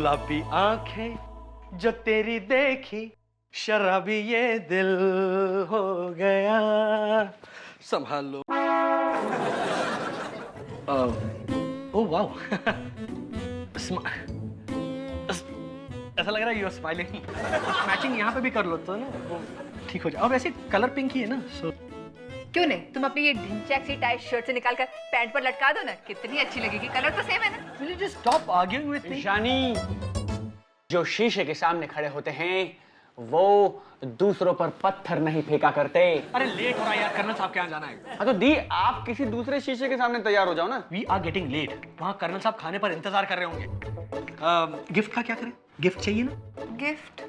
गुलाबी आंखें जो तेरी देखी, शराबी ये दिल हो गया। संभाल लो। ओह वाओ, ऐसा लग रहा है यू आर स्माइलिंग। मैचिंग यहाँ पे भी कर लो तो ना वो ठीक हो जाए। अब ऐसे कलर पिंक ही है ना, सो क्यों नहीं, तुम अपनी ये ढिंचैक सी टाइट शर्ट से निकाल कर पैंट पर लटका दो ना, कितनी अच्छी लगेगी। कलर तो सेम है ना। Will you just stop arguing with me? Ishani, जो शीशे के सामने खड़े होते हैं वो दूसरों पर पत्थर नहीं फेंका करते। अरे लेट हो रहा है यार, कर्नल साहब के यहाँ जाना है। हाँ तो दी, आप किसी दूसरे शीशे के सामने तैयार हो जाओ ना। We are getting late. वहाँ कर्नल साहब खाने पर इंतजार कर रहे होंगे। गिफ्ट का क्या करें? गिफ्ट चाहिए ना? गिफ्ट?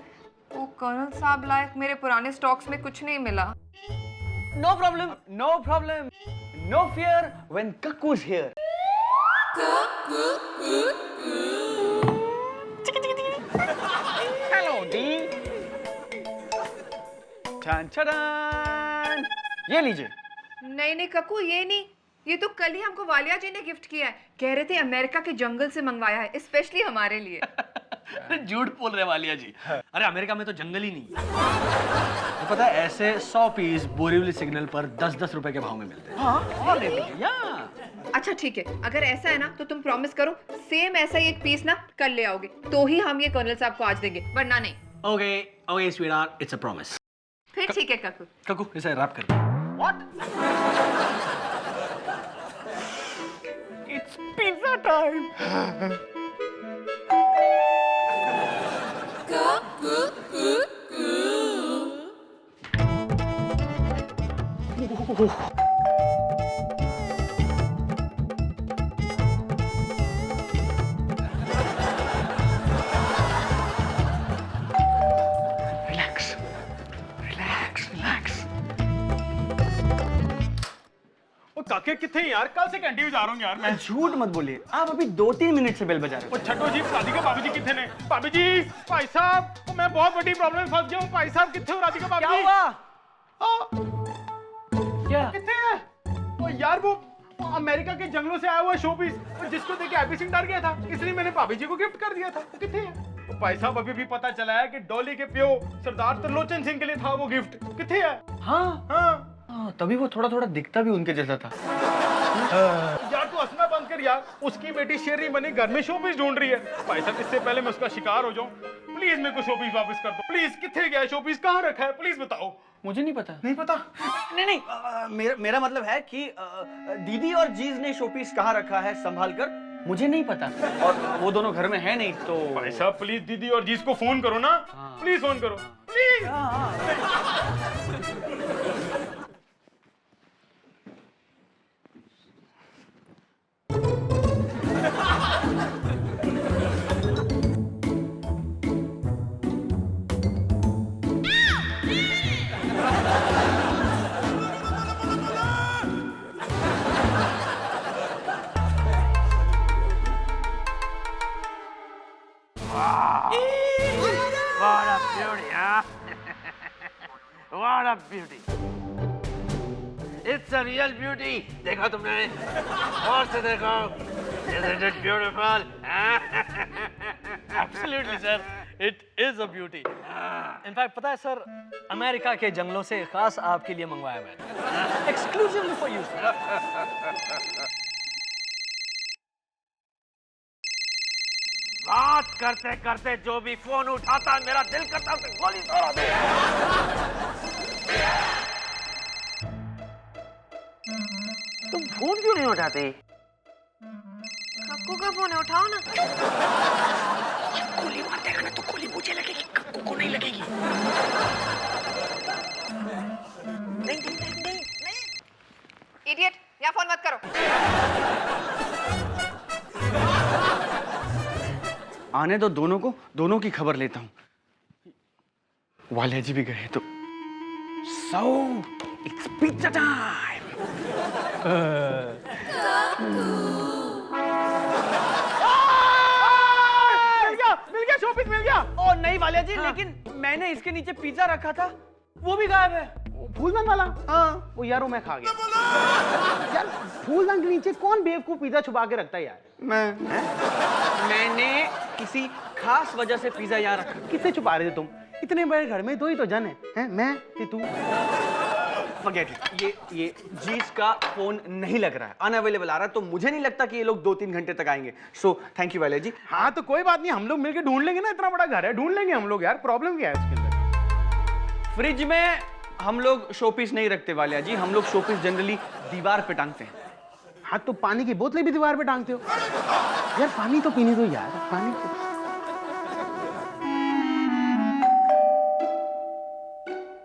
वो कर्नल साहब लायक मेरे पुराने स्टॉक्स में कुछ नहीं मिला। No problem, no problem, no fear when Kakku is here. Hello दी। ये लीजिए। नहीं नहीं कक्कू, ये नहीं, ये तो कल ही हमको वालिया जी ने गिफ्ट किया है। कह रहे थे अमेरिका के जंगल से मंगवाया है, स्पेशली हमारे लिए। झूठ बोल रहे वालिया जी। अरे अमेरिका में तो जंगल ही नहीं है। तो पता है ऐसे 100 पीस बोरीवली सिग्नल पर 10-10 रुपए के भाव में मिलते हैं। हाँ, और ले लीजिए। या अच्छा ठीक है, अगर ऐसा है ना तो तुम प्रॉमिस करो सेम ऐसा ही एक पीस ना कल ले आओगे, तो ही हम ये कर्नल साहब को आज देंगे, वरना नहीं। Okay okay sweetheart, it's a promise. फिर ठीक है कक्कू। कक्कू इसे रैप कर दो। What? It's pizza time. Relax, relax, relax. काके किथे यार, कल से कैंटीन जा रहा हूँ यार मैं। झूठ मत बोलिए, आप अभी 2-3 मिनट से बेल बजा रहे वो छठो जी, राधिका भाभी जी किथे ने? भाभी जी, भाई साहब, वो मैं बहुत बड़ी प्रॉब्लम में फंस गया हूँ। भाई साहब किथे हो? राधिका भाभी क्या जी हुआ? क्या? किथे है? वो यार वो अमेरिका के जंगलों से आया हुआ शो पीस, जिसको देख के हैप्पी सिंह डर गया था, इसलिए मैंने भाभी जी को गिफ्ट कर दिया था। वो किथे है? तो भाई साहब अभी भी पता चला है कि डॉली के प्यो सरदार त्रिलोचन सिंह के लिए था वो गिफ्ट। किथे है? हाँ हाँ तभी वो थोड़ा थोड़ा दिखता भी उनके जैसा था। यार तू हंसना बंद कर यार, उसकी बेटी शेरनी बनी घर में शोपीस ढूंढ रही है। भाई साहब इससे पहले मैं उसका शिकार हो जाऊं, प्लीज मेरे को शोपीस वापस कर दो प्लीज। किथे गया शोपीस, कहाँ रखा है, प्लीज बताओ। मुझे नहीं पता। नहीं पता? नहीं, मेरा मतलब है कि दीदी और जीज ने शोपीस कहाँ रखा है संभाल कर, मुझे नहीं पता। और वो दोनों घर में है नहीं तो। भाई साहब प्लीज दीदी और जीज को फोन करो ना। प्लीज फोन करो please. What a beauty, huh? What a beauty. It's a real beauty. देखा तुमने? और से देखो. Isn't it beautiful? Absolutely sir, it is a beauty. In fact पता है सर, अमेरिका के जंगलों से खास आपके लिए मंगवाया मैंने, exclusively for you sir. बात करते करते जो भी फोन उठाता है मेरा दिल करता है उसे गोली तोड़ दे। तुम फोन क्यों नहीं उठाते? कक्कू का फोन है, उठाओ ना। गोली मार देगा ना तो गोली मुझे लगेगी, कक्कू को नहीं लगेगी। नहीं। इडियट, यहाँ फोन मत करो। आने दो दोनों को, दोनों की खबर लेता हूँ। वालिया जी भी गए तो। So it's pizza time. मिल गया शोपीस मिल गया। ओ नहीं वालिया जी, लेकिन मैंने इसके नीचे पिज्जा रखा था, वो भी गायब है। फूलदान वाला? हाँ, वो यार मैं खा गया। यार फूलदान के नीचे कौन बेवकूफ पिज्जा छुपा के रखता है यार? मैंने किसी खास वजह से पिज्जा यहाँ रखा। किससे छुपा रहे थे तुम? इतने बड़े घर में दो ही तो जन है, मैं ते तू। Forget it. ये जीस का फोन नहीं लग रहा है, अनअवेलेबल आ रहा है, तो मुझे नहीं लगता कि ये लोग 2-3 घंटे तक आएंगे। सो थैंक यू वाले जी। हाँ तो कोई बात नहीं, हम लोग मिलके ढूंढ लेंगे ना, इतना बड़ा घर है, ढूंढ लेंगे हम लोग यार। प्रॉब्लम क्या है इसके अंदर? फ्रिज में हम लोग शोपीस नहीं रखते वालिया जी, हम लोग शोपीस जनरली दीवार पे टांगते हैं। हाँ तो पानी की बोतलें भी दीवार पे टांगते हो यार? पानी तो पीने दो यार, पानी तो।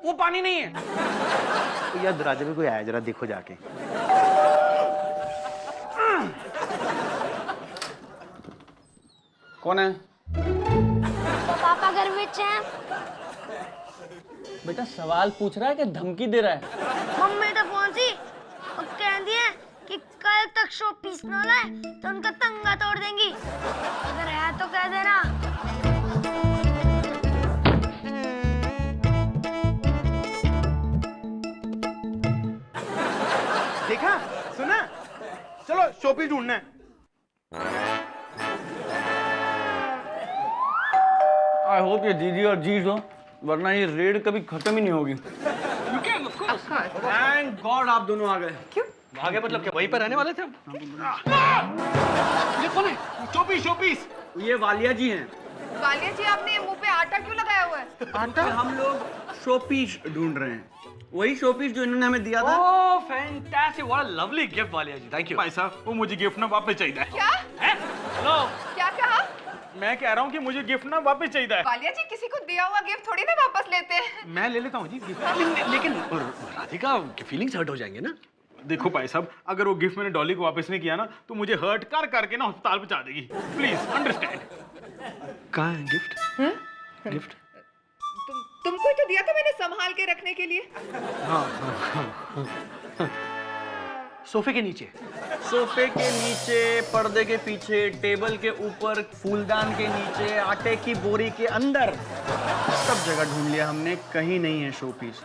वो पानी नहीं है। तो यार दरवाजे पे कोई आया, जरा देखो जाके। कौन है? तो पापा घर में हैं। बेटा सवाल पूछ रहा है कि धमकी दे रहा है? मम्मी तो फोन सी और कह दिए कि कल तक शो पीस न लाए तो उनका तंगा तोड़ देंगी। अगर है तो कह देना। देखा, सुना? चलो शोपीस ढूंढना है। आई होप ये दीदी और जीज हो, वरना ये रेड कभी खत्म ही नहीं होगी। थैंक गॉड आप दोनों आ गए। क्यों? आगे मतलब क्या वहीं पर रहने वाले थे हम? ये कौन है? Showpiece, showpiece. ये वालिया जी हैं। वालिया जी, आपने मुंह पे आटा क्यों लगाया हुआ है? आटा? हम लोग शोपीस ढूंढ रहे हैं, वही शोपीस जो इन्होंने हमें दिया था। Oh fantastic, what a lovely gift Walia ji, thank you. भाई साहब, वो मुझे गिफ्ट ना वापस चाहिए। क्या? हेलो, क्या कहा? मैं कह रहा हूँ कि मुझे गिफ्ट ना वापस चाहिए। वालिया जी, किसी को दिया हुआ गिफ्ट थोड़ी ना वापस लेते हैं। मैं ले लेता हूँ जी गिफ्ट। लेकिन राधिका की फीलिंग्स हर्ट हो जाएंगे ना। देखो भाई साहब, अगर वो गिफ्ट मैंने डॉली को वापस नहीं किया ना, तो मुझे हर्ट कर करके ना अस्पताल पहुंचा देगी। Please understand. कहाँ है गिफ्ट? गिफ्ट तुमको ही तो दिया था मैंने संभाल के रखने के लिए। सोफे के नीचे। सोफे के नीचे, पर्दे के पीछे, टेबल के ऊपर, फूलदान के नीचे, आटे की बोरी के अंदर, सब जगह ढूंढ लिया हमने, कहीं नहीं है शोपीस।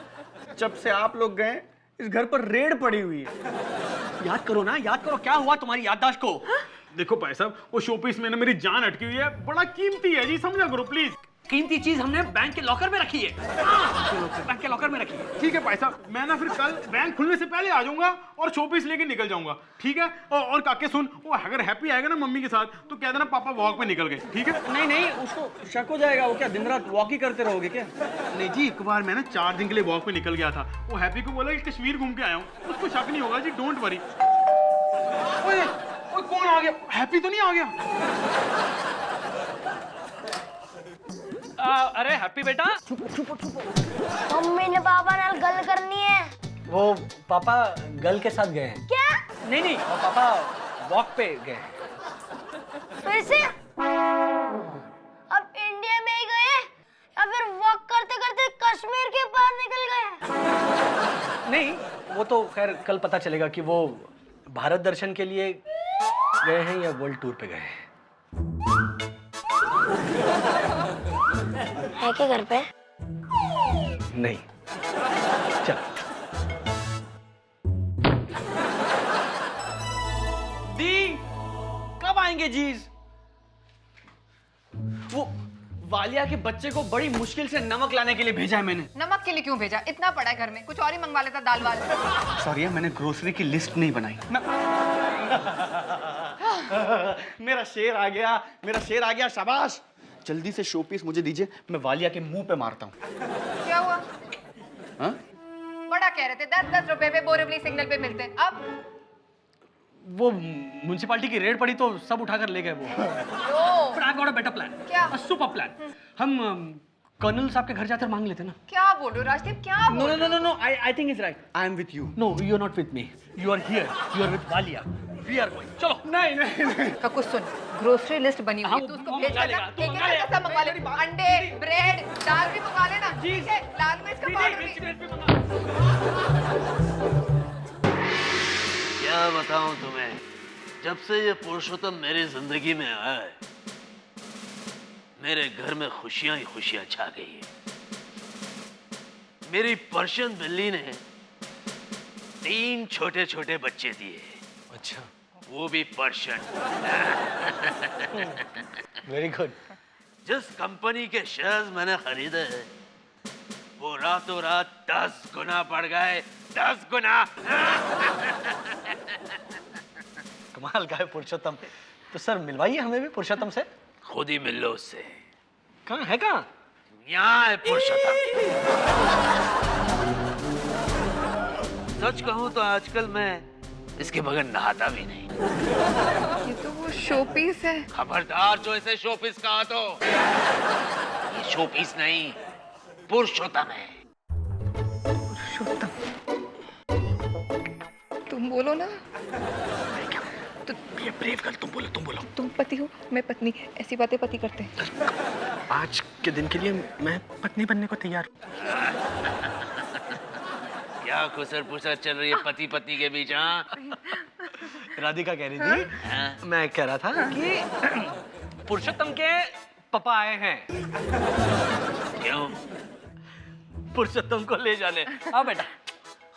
जब से आप लोग गए इस घर पर रेड पड़ी हुई है। याद करो ना, याद करो क्या हुआ तुम्हारी याददाश्त को। देखो भाई साहब, वो शोपीस में ना मेरी जान अटकी हुई है, बड़ा कीमती है जी, समझा करो प्लीज। कीमती चीज हमने बैंक के लॉकर में रखी है। बैंक के लॉकर में रखी है। ठीक है भाई साहब, मैं ना फिर कल बैंक खुलने से पहले आ जाऊंगा और शोपीस लेके निकल जाऊंगा, ठीक है? और काके सुन, वो अगर हैप्पी आएगा ना मम्मी के साथ, तो कह देना पापा वॉक पे निकल गए, ठीक है? नहीं नहीं, उसको शक हो जाएगा। वो क्या दिन रात वॉक ही करते रहोगे क्या? नहीं जी, एक बार मैं ना 4 दिन के लिए वॉक पे निकल गया था, वो हैप्पी को बोला कि कश्मीर घूम के आया हूँ, उसको शक नहीं होगा जी, डोंट वरी। ओए ओए, कौन आ गया? हैप्पी तो नहीं आ गया? अरे हैप्पी बेटा, मम्मी ने पापा नाल गल करनी है। वो पापा गर्ल के साथ गए हैं। क्या? नहीं नहीं, वो पापा वॉक पे गए हैं। फिर से? अब इंडिया में ही गए या फिर वॉक करते करते कश्मीर के पार निकल गए? नहीं, वो तो खैर कल पता चलेगा कि वो भारत दर्शन के लिए गए हैं या वर्ल्ड टूर पे गए हैं। है क्या घर पे? नहीं, चल। दी, कब आएंगे जीज? वो वालिया के बच्चे को बड़ी मुश्किल से नमक लाने के लिए भेजा है मैंने। नमक के लिए क्यों भेजा? इतना पड़ा है घर में, कुछ और ही मंगवा लेता, दाल वाल। सॉरी, मैंने ग्रोसरी की लिस्ट नहीं बनाई। मेरा शेर आ गया, मेरा शेर आ गया, शाबाश। जल्दी से शोपीस मुझे दीजिए, मैं वालिया के मुंह पे मारता हूँ। क्या हुआ? हाँ? बड़ा कह रहे थे 10-10 रुपए पे बोरिवली सिग्नल पे मिलते हैं, अब? वो म्युनिसिपैलिटी की रेड पड़ी तो सब उठाकर ले गए वो। But I've got a better plan. क्या? A super plan. हम कर्नल साहब के घर जाकर मांग लेते ना। क्या बोल रहे हो राजदीप, क्या बोल No, रहे no, no, no, no. I think it's right. I am with you. No, you are not with me. You are here. You are with Valia. We are going. चलो। नहीं नहीं नहीं। का कुछ सुन, ग्रोसरी लिस्ट बनी हुई है, हाँ, तू उसको वो भेज मंगा देना, लेगा, तू एक मंगा एक लेगा। करके सब मंगवा ले, अंडे, ब्रेड, दाल भी मंगवा लेना, ठीक है? लाल मिर्च का पाउडर भी। क्या बताऊं तुम्हें, जब से ये पुरुषोत्तम मेरी जिंदगी में आया है, मेरे घर में खुशियां ही खुशियां छा गई है। मेरी पर्शियन बिल्ली ने 3 छोटे छोटे बच्चे दिए, अच्छा, वो भी पर्शियन। Very good. जिस कंपनी के शेयर्स मैंने खरीदे वो रातों रात 10 गुना बढ़ गए, 10 गुना। कमाल का है पुरुषोत्तम। तो सर मिलवाइए हमें भी पुरुषोत्तम से। खुद ही मिल लो उससे। कहाँ है कहाँ? यहाँ है पुरुषोत्तम। सच कहूँ तो आजकल मैं इसके बगैर नहाता भी नहीं। ये तो वो शो पीस है। खबरदार जो इसे शोपीस कहा तो। ये शोपीस नहीं, पुरुषोत्तम है। पुरुषोत्तम, तुम बोलो ना। ये ब्रेव गर्ल, तुम बोलो। तुम पति हो, मैं पत्नी। ऐसी बातें पति करते हैं। आज के दिन के लिए मैं पत्नी बनने को तैयार हूँ। क्या खुसर पुसर चल रही है पति पत्नी के बीच? हाँ, राधिका कह रही थी, हाँ? मैं कह रहा था कि पुरुषोत्तम के पापा आए हैं क्यों? पुरुषोत्तम को ले जाने। हाँ बेटा।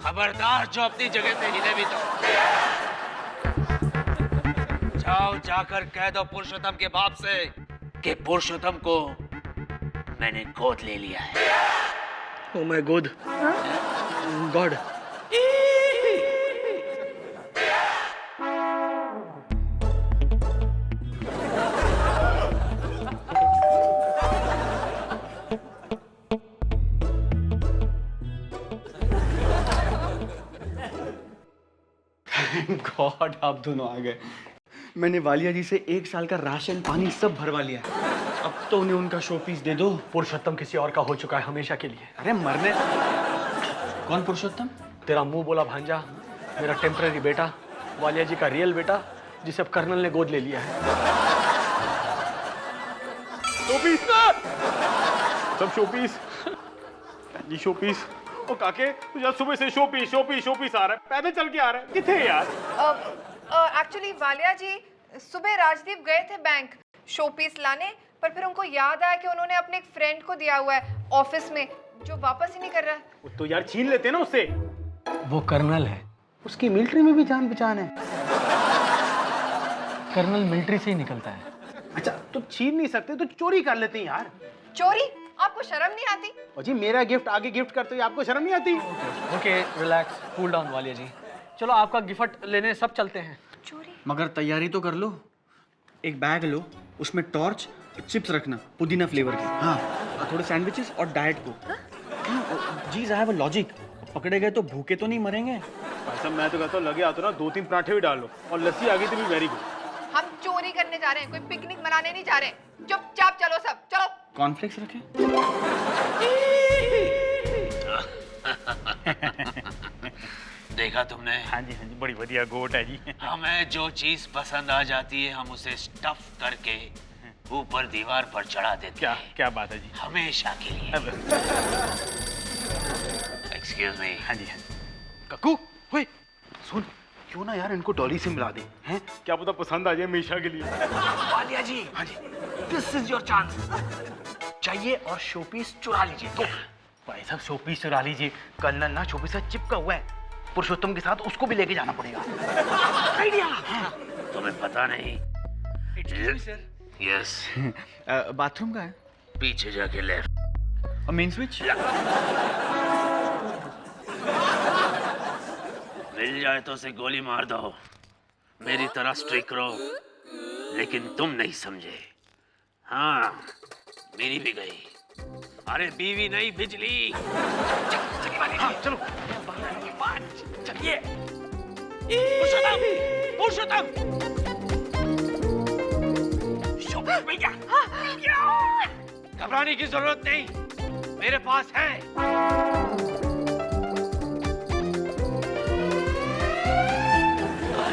खबरदार जो अपनी जगह से हिले भी तो। जाओ जाकर कह दो पुरुषोत्तम के बाप से कि पुरुषोत्तम को मैंने गोद ले लिया है। Oh my God. God. God, आप दोनों आ गए। मैंने वालिया जी से 1 साल का राशन पानी सब भरवा लिया। अब तो उन्हें उनका शो पीस दे दो। पुरुषोत्तम किसी और का हो चुका है हमेशा के लिए। अरे मरने। कौन पुरुषोत्तम? तेरा मुंह बोला भांजा, मेरा टेम्पररी बेटा, वालिया जी का रियल बेटा, जिसे अब कर्नल ने गोद ले लिया है। शोपीस सब शोपीस। जी शोपीस। ओ काके, तुझे सुबह से शोपीस आ रहा है। पैदल चल के आ रहा है। किथे है यार? एक्चुअली वालिया जी सुबह राजदीप गए थे बैंक शो पीस लाने, पर फिर उनको याद आया कि उन्होंने अपने एक फ्रेंड को दिया हुआ है ऑफिस में, जो वापस ही नहीं कर रहा है। तो यार छीन लेते ना उससे। वो कर्नल है, उसकी मिलिट्री में भी जान पहचान है। कर्नल मिलिट्री से ही निकलता है। अच्छा, तो छीन नहीं सकते तो चोरी कर लेते हैं यार। चोरी? आपको शर्म नहीं आती? और जी मेरा गिफ्ट आगे गिफ्ट करते हो, आपको शर्म नहीं आती? Okay relax, cool down Walia ji. चलो आपका गिफ्ट लेने सब चलते हैं। चोरी? मगर तैयारी तो कर लो। एक बैग लो, उसमें टॉर्च, चिप्स रखना पुदीना फ्लेवर के। हाँ, और थोड़े सैंडविचेस और डाइट को। जी आई हैव अ लॉजिक। पकड़े गए तो भूखे तो नहीं मरेंगे। ऐसा मैं तो कहता हूँ लगे हाथों ना 2-3 पराठे भी डाल लो और लस्सी आ गई तो भी वेरी गुड। हम चोरी करने जा रहे हैं, कोई पिकनिक मनाने नहीं जा रहे। चुपचाप चलो सब, चलो। कॉर्नफ्लेक्स रखे? देखा तुमने? हाँ जी बड़ी बढ़िया गोट है जी। हमें जो चीज पसंद आ जाती है हम उसे स्टफ करके ऊपर दीवार पर चढ़ा देते हैं। क्या बात है जी। हमेशा के लिए। Excuse me. हाँ जी। कक्कू, ओए सुन, क्यों ना यार इनको डॉली से मिला दे हैं? क्या पता पसंद आ जाए हमेशा के लिए। वालिया जी, हाँ जी, दिस इज योर चांस। चाहिए और शोपीस चुरा लीजिए। तो भाई साहब शोपीस चुरा लीजिए। कर्नल ना शोपीस से चिपका हुआ है पुरुषोत्तम के साथ, उसको भी लेके जाना पड़ेगा। आइडिया। तुम्हें पता नहीं? यस। बाथरूम का है पीछे जाके लेफ्ट और मेन स्विच। मिल जाए तो उसे गोली मार दो। मेरी तरह स्ट्रिक रहो, लेकिन तुम नहीं समझे। हाँ, मेरी भी गई। अरे बीवी नहीं, बिजली। चलो चलिए। पुरुषोत्तम, पुरुषोत्तम। शोपीस मिल गया। घबराने की जरूरत नहीं, मेरे पास है।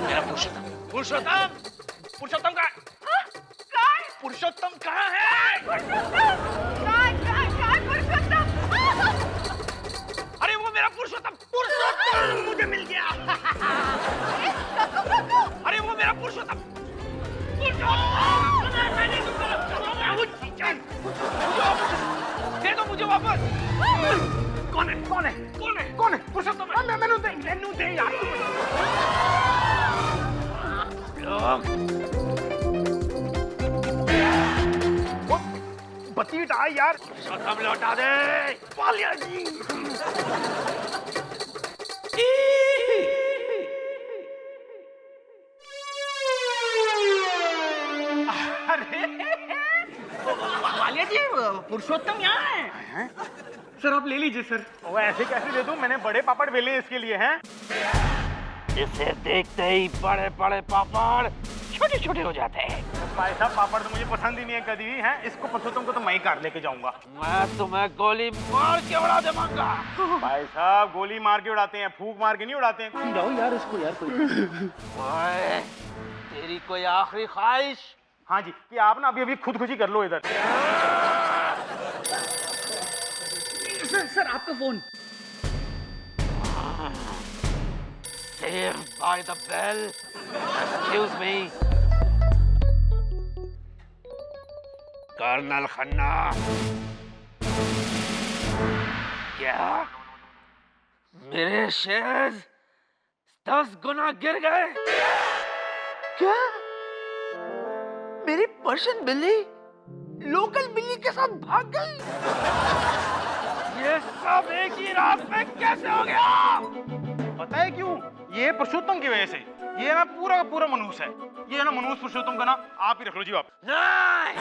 मेरा पुरुषोत्तम। पुरुषोत्तम, पुरुषोत्तम कहाँ है? अरे वो मेरा पुरुषोत्तम मुझे मिल गया। अरे वो मेरा पुरुषोत्तम। दे दो मुझे वापस। कौन है? पुरुषोत्तम। मैनू दे यार। भाई यार। पुरुषोत्तम लौटा दे वालिया जी। अरे वालिया जी, पुरुषोत्तम यहाँ है। सर आप ले लीजिए सर। वो ऐसे कैसे दे दूं? मैंने बड़े पापड़ बेले इसके लिए हैं। इसे देखते ही बड़े बड़े पापड़ छोटे छोटे हो जाते हैं। भाई साहब, पापड़ तो मुझे पसंद ही नहीं है कभी भी हैं। इसको पुरुषोत्तम को तो मैं ही कार लेके जाऊंगा। मैं तुम्हें गोली मार के उड़ा देवांगा। भाई साहब, गोली मार के उड़ाते हैं, फूंक मार के नहीं उड़ाते हैं। जाओ यार इसको यार कोई। ओए, तेरी कोई आखिरी ख्वाहिश? हाँ जी, कि आप ना अभी अभी खुदकुशी कर लो इधर। सर आपका phone. Saved by the bell. Excuse me. Colonel Khanna. क्या मेरे शेयर्स 10 गुना गिर गए? क्या मेरी पर्शियन बिल्ली लोकल बिल्ली के साथ भाग गई? ये सब एक ही रात में कैसे हो गया? पता है क्यों? ये पुरुषोत्तम की वजह से। ये ना पूरा का पूरा मनहूस है। ये ना मनहूस पुरुषोत्तम का ना आप ही रख लो जी। आप नहीं,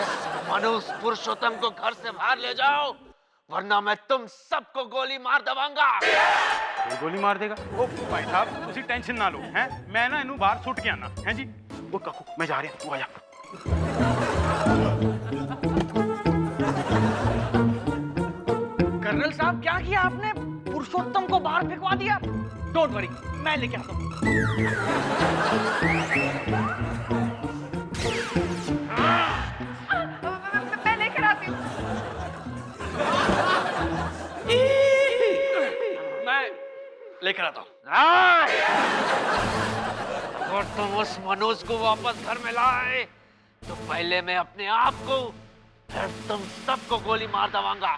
इस मनुष्य पुरुषोत्तम को घर से बाहर ले जाओ, वरना मैं तुम सबको गोली मार दवांगा। ये गोली मार देगा? ओ भाई साहब, उसी टेंशन ना लो हैं। मैं ना इन्हू बाहर छुट के आना है जी। वो काकू, मैं जा रही हूँ, तू आ जा। कर्नल साहब, क्या किया आपने? पुरुषोत्तम को बाहर फेंकवा दिया। डोंट वरी, मैं लेके आता हूँ। मैं लेकर आती हूँ। मैं लेकर आता हूँ। अगर तुम उस मनुष्य को वापस घर में लाए, तो पहले मैं अपने आप को, फिर तुम सबको गोली मार दवांगा।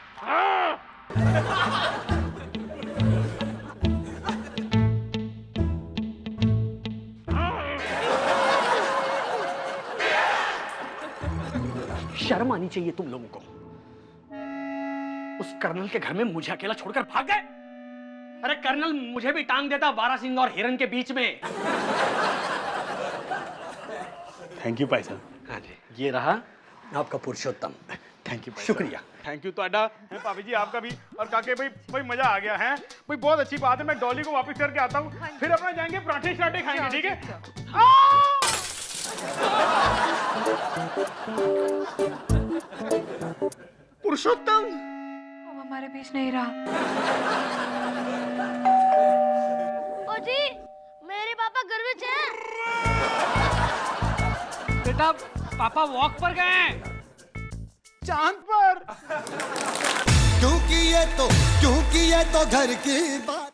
शर्म आनी चाहिए तुम लोगों को। उस कर्नल के घर में मुझे अकेला छोड़कर भाग गए। अरे कर्नल मुझे भी टांग देता बारासिंगा और हिरन के बीच में। थैंक यू भाई साहब। हाँ जी, ये रहा आपका पुरुषोत्तम। थैंक यू, शुक्रिया। थैंक यू ਤੁਹਾਡਾ है भाभी जी, आपका भी। और काके भाई मजा आ गया है भाई, बहुत अच्छी बात है। मैं डॉली को वापस करके आता हूँ, फिर अपना जाएंगे पराठे शराठे खाएंगे, ठीक है? पुरुषोत्तम अब हमारे बीच नहीं रहा। ओ जी, मेरे पापा घर में हैं। बेटा पापा वॉक पर गए हैं। चांद पर। क्योंकि ये तो घर की बात।